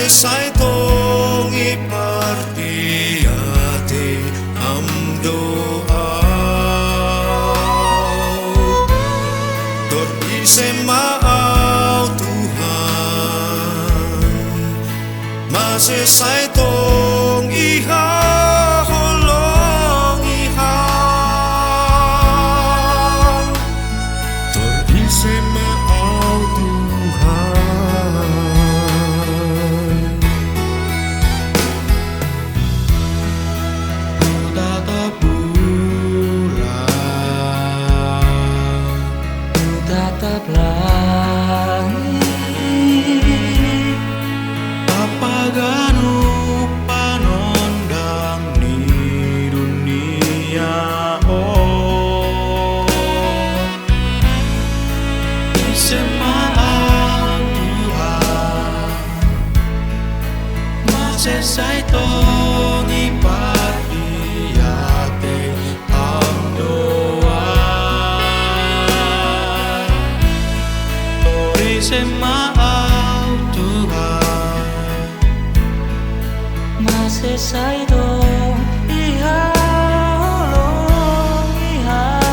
Masesay tong ipartiyati am doa Tor'ise maaw Tuhan Masesay tong ihaholong ihang Tor'ise maaw Tuhan Tatap bulan Tatap langit Papagano panondang ni dunia oh Isemaaw Tuhan Masesay tong ipartiyati ang doa Isemaaw Tuhan Masesay tong ihaholong ihang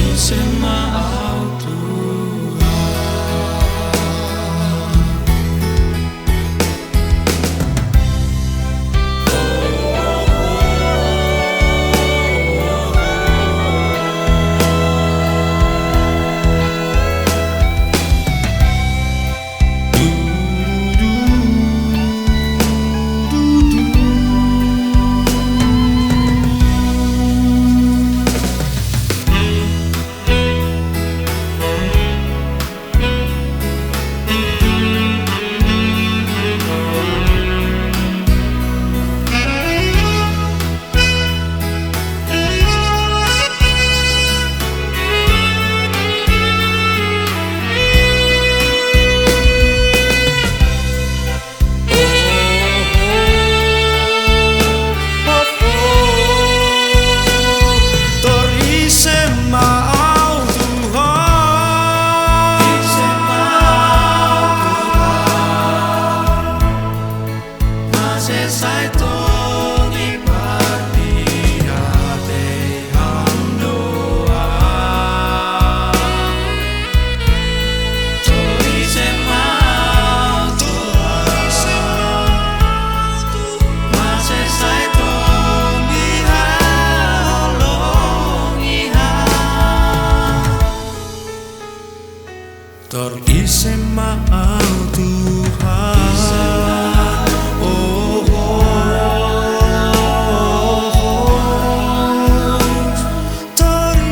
Isemaaw Tuhan Masesay tong ipartiyati ang doa Isemaaw Tuhan Masesay tong ihaholong ihang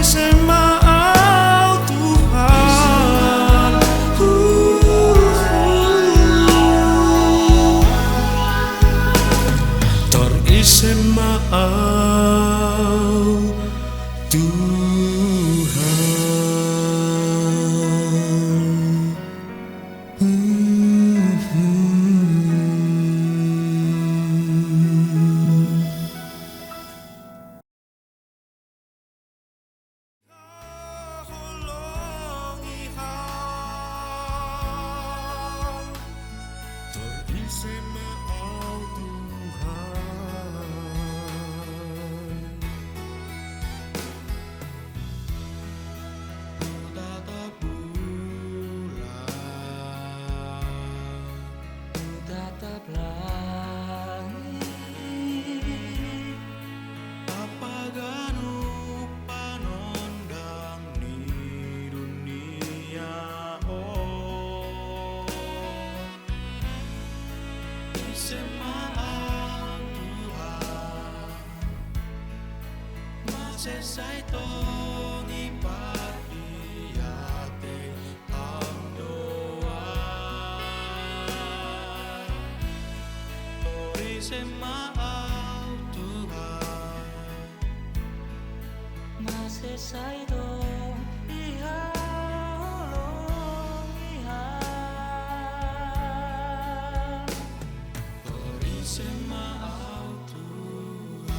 Isemaaw Tuhan Isemaaw Tuhan Holong ihang Isemaaw Tuhan Tatap bulan Tatap langit Papagano panondang ni dunia oh Isemaaw Tuhan Masesay tong ipartiyati ang doa Isemaaw Tuhan Masesay tong ihaholong ihang Isemaaw Tuhan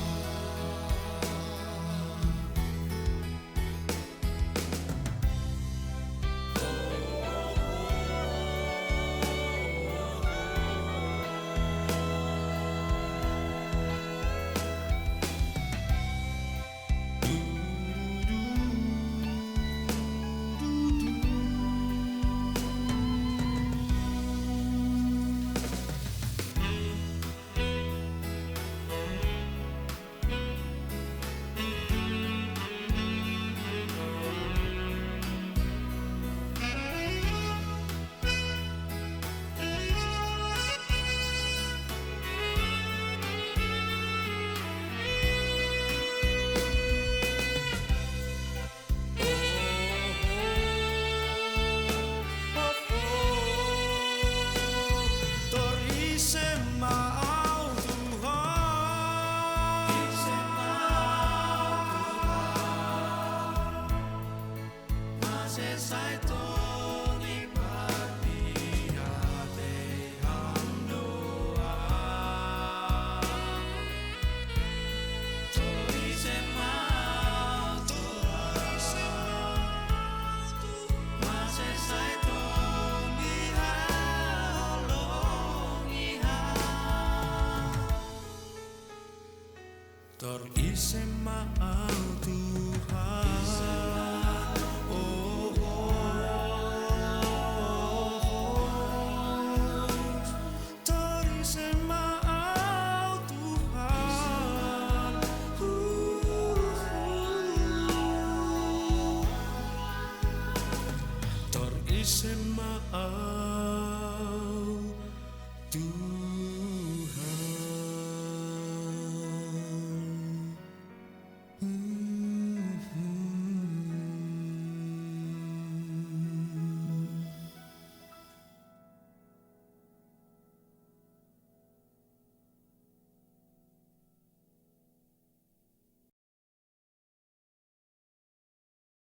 sẽ sai tôi